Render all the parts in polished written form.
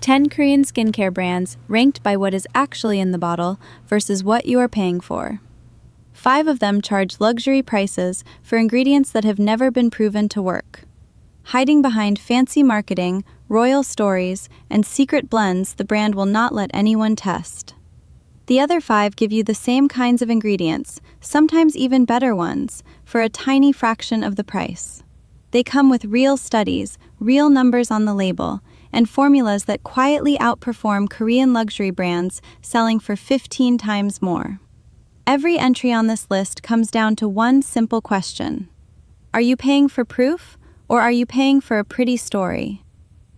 10 Korean skincare brands ranked by what is actually in the bottle versus what you are paying for. 5 of them charge luxury prices for ingredients that have never been proven to work. Hiding behind fancy marketing, royal stories, and secret blends the brand will not let anyone test. The other 5 give you the same kinds of ingredients, sometimes even better ones, for a tiny fraction of the price. They come with real studies, real numbers on the label, and formulas that quietly outperform Korean luxury brands selling for 15 times more. Every entry on this list comes down to one simple question. Are you paying for proof, or are you paying for a pretty story?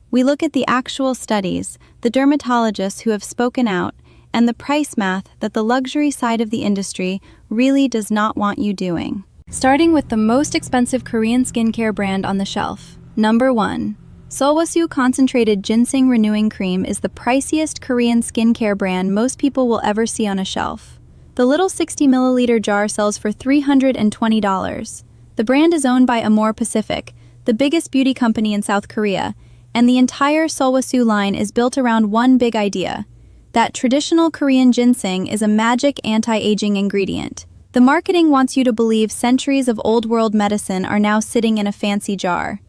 We look at the actual studies, the dermatologists who have spoken out, and the price math that the luxury side of the industry really does not want you doing. Starting with the most expensive Korean skincare brand on the shelf. Number 1. Solwasu Concentrated Ginseng Renewing Cream is the priciest Korean skincare brand most people will ever see on a shelf. The little 60 milliliter jar sells for $320. The brand is owned by Amore Pacific, the biggest beauty company in South Korea, and the entire Solwasu line is built around one big idea: that traditional Korean ginseng is a magic anti-aging ingredient. The marketing wants you to believe centuries of old-world medicine are now sitting in a fancy jar.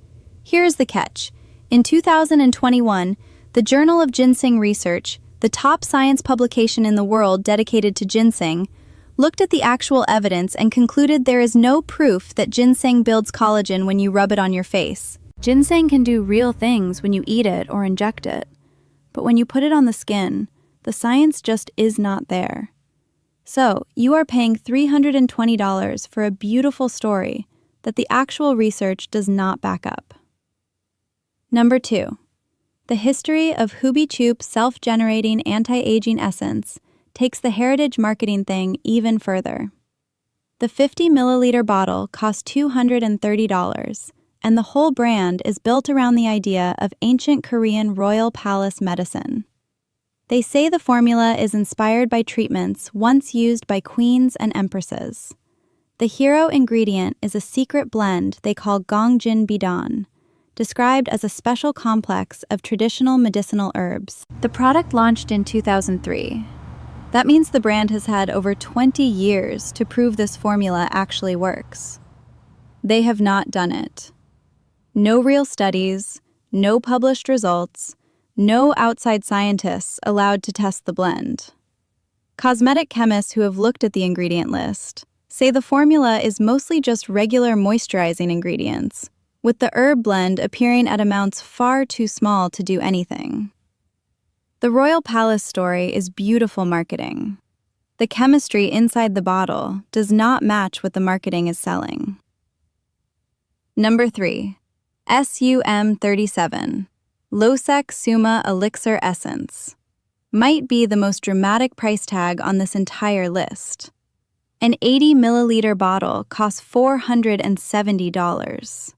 Here's the catch. In 2021, the Journal of Ginseng Research, the top science publication in the world dedicated to ginseng, looked at the actual evidence and concluded there is no proof that ginseng builds collagen when you rub it on your face. Ginseng can do real things when you eat it or inject it, but when you put it on the skin, the science just is not there. So, you are paying $320 for a beautiful story that the actual research does not back up. Number 2. The history of Hubi Chup self-generating anti-aging essence takes the heritage marketing thing even further. The 50 milliliter bottle costs $230, and the whole brand is built around the idea of ancient Korean royal palace medicine. They say the formula is inspired by treatments once used by queens and empresses. The hero ingredient is a secret blend they call Gongjin Bidon, described as a special complex of traditional medicinal herbs. The product launched in 2003. That means the brand has had over 20 years to prove this formula actually works. They have not done it. No real studies, no published results, no outside scientists allowed to test the blend. Cosmetic chemists who have looked at the ingredient list say the formula is mostly just regular moisturizing ingredients, with the herb blend appearing at amounts far too small to do anything. The Royal Palace story is beautiful marketing. The chemistry inside the bottle does not match what the marketing is selling. Number 3. SUM37 Losec Suma Elixir Essence might be the most dramatic price tag on this entire list. An 80 milliliter bottle costs $470.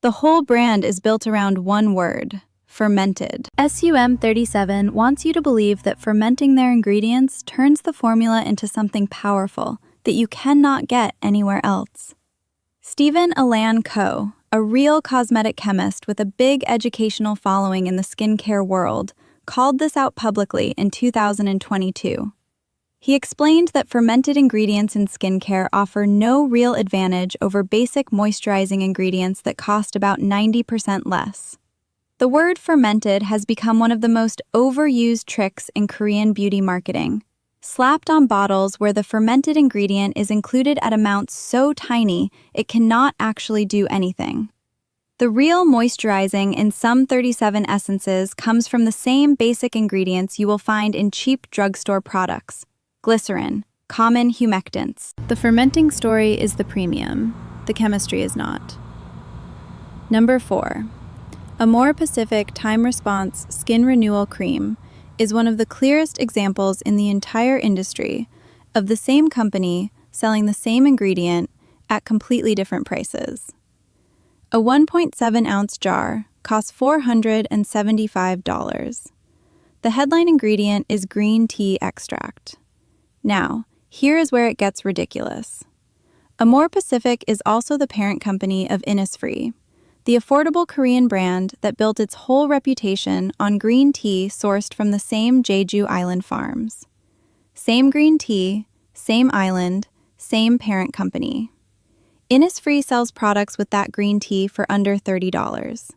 The whole brand is built around one word: fermented. SUM37 wants you to believe that fermenting their ingredients turns the formula into something powerful that you cannot get anywhere else. Stephen Alan Coe, a real cosmetic chemist with a big educational following in the skincare world, called this out publicly in 2022. He explained that fermented ingredients in skincare offer no real advantage over basic moisturizing ingredients that cost about 90% less. The word fermented has become one of the most overused tricks in Korean beauty marketing, slapped on bottles where the fermented ingredient is included at amounts so tiny it cannot actually do anything. The real moisturizing in SUM37 essences comes from the same basic ingredients you will find in cheap drugstore products: glycerin, common humectants. The fermenting story is the premium. The chemistry is not. Number 4. Amore Pacific Time Response Skin Renewal Cream is one of the clearest examples in the entire industry of the same company selling the same ingredient at completely different prices. A 1.7-ounce jar costs $475. The headline ingredient is green tea extract. Now, here is where it gets ridiculous. Amore Pacific is also the parent company of Innisfree, the affordable Korean brand that built its whole reputation on green tea sourced from the same Jeju Island farms. Same green tea, same island, same parent company. Innisfree sells products with that green tea for under $30.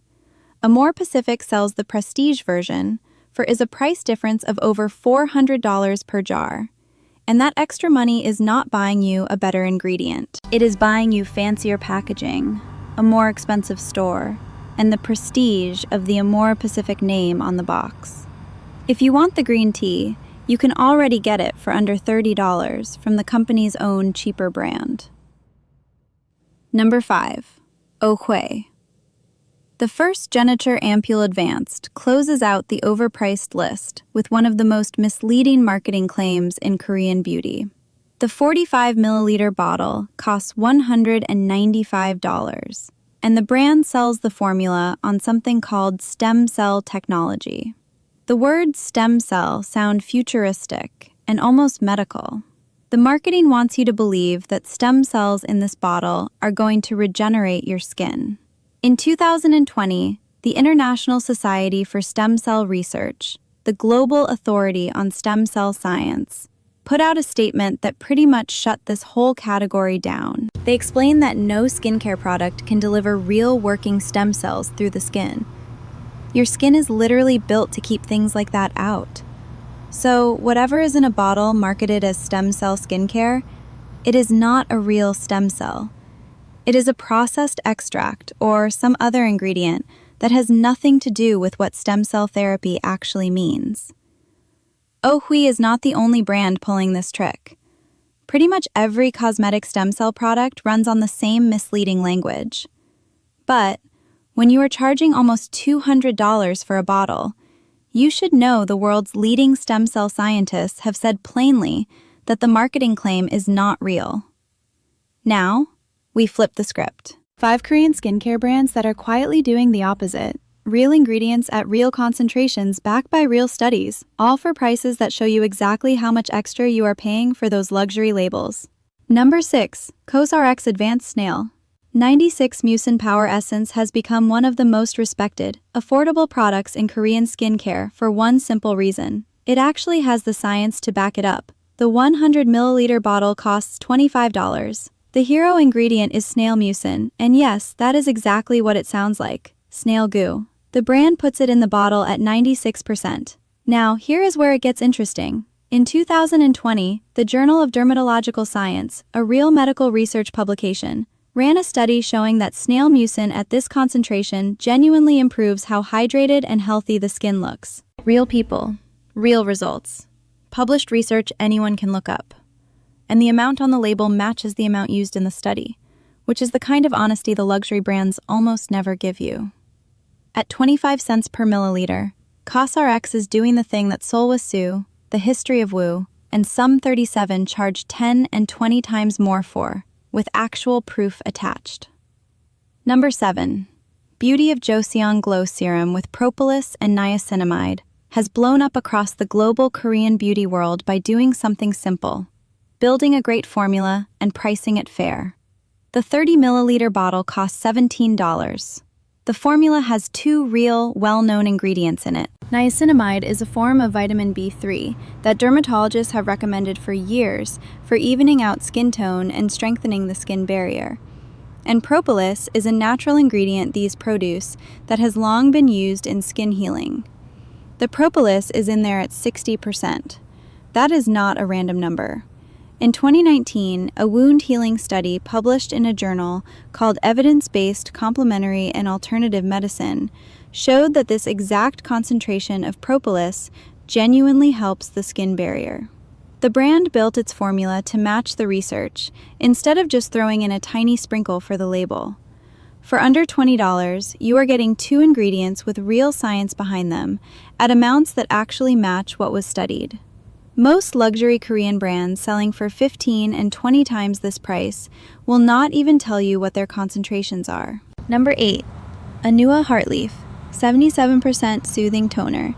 Amore Pacific sells the prestige version is a price difference of over $400 per jar. And that extra money is not buying you a better ingredient. It is buying you fancier packaging, a more expensive store, and the prestige of the Amore Pacific name on the box. If you want the green tea, you can already get it for under $30 from the company's own cheaper brand. Number 5. Oh-Hui. The first Genature Ampule Advanced closes out the overpriced list with one of the most misleading marketing claims in Korean beauty. The 45 milliliter bottle costs $195, and the brand sells the formula on something called stem cell technology. The words stem cell sound futuristic and almost medical. The marketing wants you to believe that stem cells in this bottle are going to regenerate your skin. In 2020, the International Society for Stem Cell Research, the global authority on stem cell science, put out a statement that pretty much shut this whole category down. They explained that no skincare product can deliver real working stem cells through the skin. Your skin is literally built to keep things like that out. So whatever is in a bottle marketed as stem cell skincare, it is not a real stem cell. It is a processed extract or some other ingredient that has nothing to do with what stem cell therapy actually means. Oh-Hui is not the only brand pulling this trick. Pretty much every cosmetic stem cell product runs on the same misleading language. But when you are charging almost $200 for a bottle, you should know the world's leading stem cell scientists have said plainly that the marketing claim is not real. Now, we flip the script. 5 Korean skincare brands that are quietly doing the opposite. Real ingredients at real concentrations backed by real studies, all for prices that show you exactly how much extra you are paying for those luxury labels. Number 6. COSRX Advanced Snail. 96 Mucin Power Essence has become one of the most respected, affordable products in Korean skincare for one simple reason. It actually has the science to back it up. The 100 milliliter bottle costs $25. The hero ingredient is snail mucin, and yes, that is exactly what it sounds like, snail goo. The brand puts it in the bottle at 96%. Now, here is where it gets interesting. In 2020, the Journal of Dermatological Science, a real medical research publication, ran a study showing that snail mucin at this concentration genuinely improves how hydrated and healthy the skin looks. Real people, real results. Published research anyone can look up. And the amount on the label matches the amount used in the study, which is the kind of honesty the luxury brands almost never give you. At 25 cents per milliliter, COSRX is doing the thing that Solwasu, The History of Woo, and Sum 37 charge 10 and 20 times more for, with actual proof attached. Number 7. Beauty of Joseon Glow Serum with propolis and niacinamide has blown up across the global Korean beauty world by doing something simple: building a great formula and pricing it fair. The 30 milliliter bottle costs $17. The formula has 2 real, well-known ingredients in it. Niacinamide is a form of vitamin B3 that dermatologists have recommended for years for evening out skin tone and strengthening the skin barrier. And propolis is a natural ingredient these produce that has long been used in skin healing. The propolis is in there at 60%. That is not a random number. In 2019, a wound healing study published in a journal called Evidence-Based Complementary and Alternative Medicine showed that this exact concentration of propolis genuinely helps the skin barrier. The brand built its formula to match the research, instead of just throwing in a tiny sprinkle for the label. For under $20, you are getting 2 ingredients with real science behind them, at amounts that actually match what was studied. Most luxury Korean brands selling for 15 and 20 times this price will not even tell you what their concentrations are. Number 8. Anua Heartleaf, 77% Soothing Toner,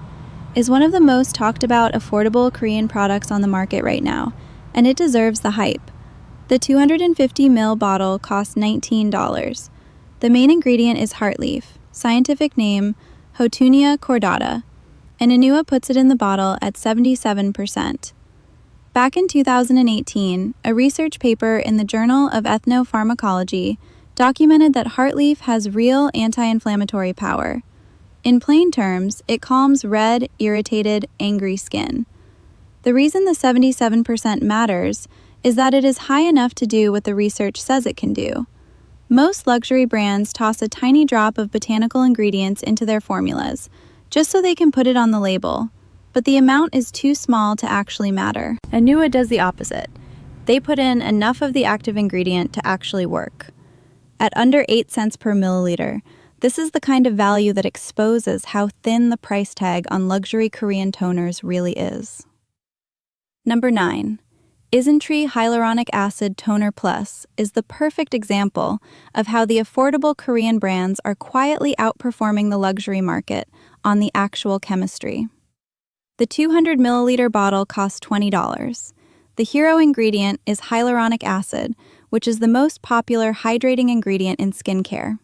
is one of the most talked about affordable Korean products on the market right now, and it deserves the hype. The 250 ml bottle costs $19. The main ingredient is heart leaf, scientific name Houttuynia cordata, and Anua puts it in the bottle at 77%. Back in 2018, a research paper in the Journal of Ethnopharmacology documented that heart leaf has real anti-inflammatory power. In plain terms, it calms red, irritated, angry skin. The reason the 77% matters is that it is high enough to do what the research says it can do. Most luxury brands toss a tiny drop of botanical ingredients into their formulas, just so they can put it on the label, but the amount is too small to actually matter. Anua does the opposite. They put in enough of the active ingredient to actually work. At under 8 cents per milliliter, this is the kind of value that exposes how thin the price tag on luxury Korean toners really is. Number 9. Isntree Hyaluronic Acid Toner Plus is the perfect example of how the affordable Korean brands are quietly outperforming the luxury market on the actual chemistry. The 200 milliliter bottle costs $20. The hero ingredient is hyaluronic acid, which is the most popular hydrating ingredient in skincare.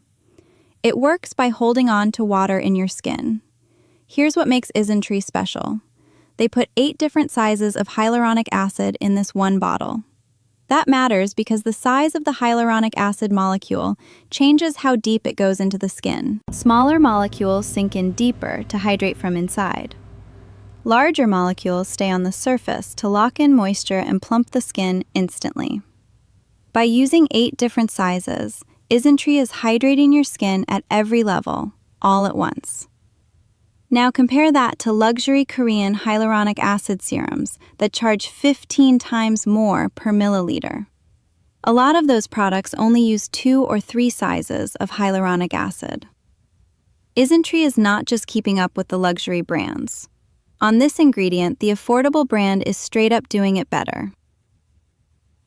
It works by holding on to water in your skin. Here's what makes Isntree special. They put 8 different sizes of hyaluronic acid in this one bottle. That matters because the size of the hyaluronic acid molecule changes how deep it goes into the skin. Smaller molecules sink in deeper to hydrate from inside. Larger molecules stay on the surface to lock in moisture and plump the skin instantly. By using 8 different sizes, Isntree is hydrating your skin at every level, all at once. Now compare that to luxury Korean hyaluronic acid serums that charge 15 times more per milliliter. A lot of those products only use 2 or 3 sizes of hyaluronic acid. Isntree is not just keeping up with the luxury brands. On this ingredient, the affordable brand is straight up doing it better.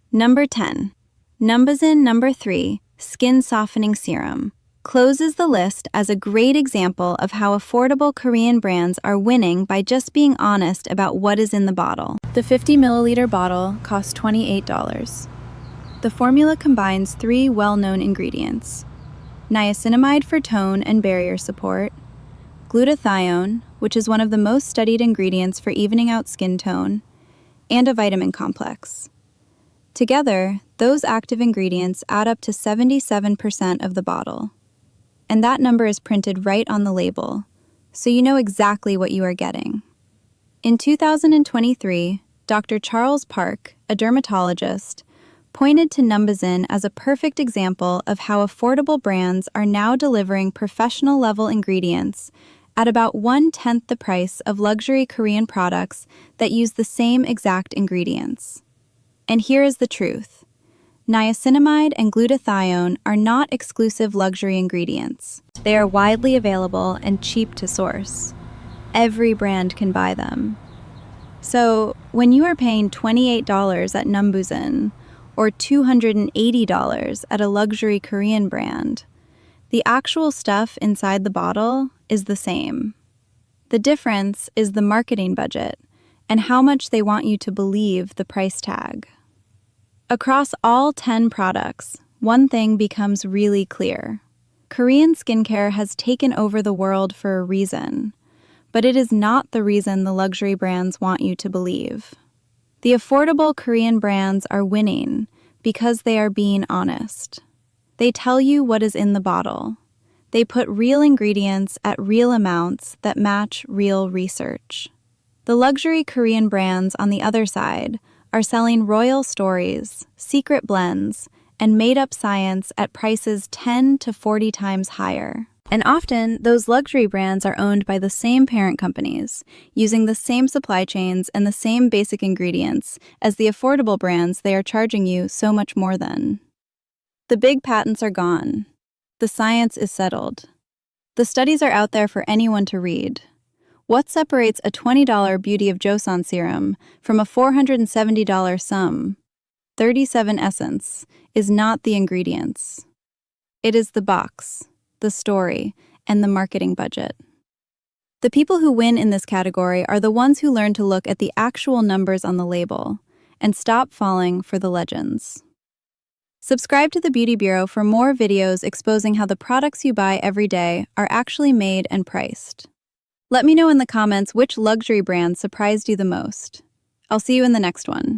Number 10. Numbuzin No. 3 Skin Softening Serum closes the list as a great example of how affordable Korean brands are winning by just being honest about what is in the bottle. The 50 milliliter bottle costs $28. The formula combines 3 well-known ingredients: niacinamide for tone and barrier support, glutathione, which is one of the most studied ingredients for evening out skin tone, and a vitamin complex. Together, those active ingredients add up to 77% of the bottle. And that number is printed right on the label, so you know exactly what you are getting. In 2023, Dr. Charles Park, a dermatologist, pointed to Numbuzin as a perfect example of how affordable brands are now delivering professional-level ingredients at about 1/10 the price of luxury Korean products that use the same exact ingredients. And here is the truth. Niacinamide and glutathione are not exclusive luxury ingredients. They are widely available and cheap to source. Every brand can buy them. So, when you are paying $28 at Numbuzin or $280 at a luxury Korean brand, the actual stuff inside the bottle is the same. The difference is the marketing budget and how much they want you to believe the price tag. Across all 10 products, one thing becomes really clear. Korean skincare has taken over the world for a reason, but it is not the reason the luxury brands want you to believe. The affordable Korean brands are winning because they are being honest. They tell you what is in the bottle. They put real ingredients at real amounts that match real research. The luxury Korean brands, on the other side, are selling royal stories, secret blends, and made-up science at prices 10 to 40 times higher. And often, those luxury brands are owned by the same parent companies, using the same supply chains and the same basic ingredients as the affordable brands they are charging you so much more than. The big patents are gone. The science is settled. The studies are out there for anyone to read. What separates a $20 Beauty of Joseon serum from a $470 sum, 37 Essence, is not the ingredients. It is the box, the story, and the marketing budget. The people who win in this category are the ones who learn to look at the actual numbers on the label and stop falling for the legends. Subscribe to the Beauty Bureau for more videos exposing how the products you buy every day are actually made and priced. Let me know in the comments which luxury brand surprised you the most. I'll see you in the next one.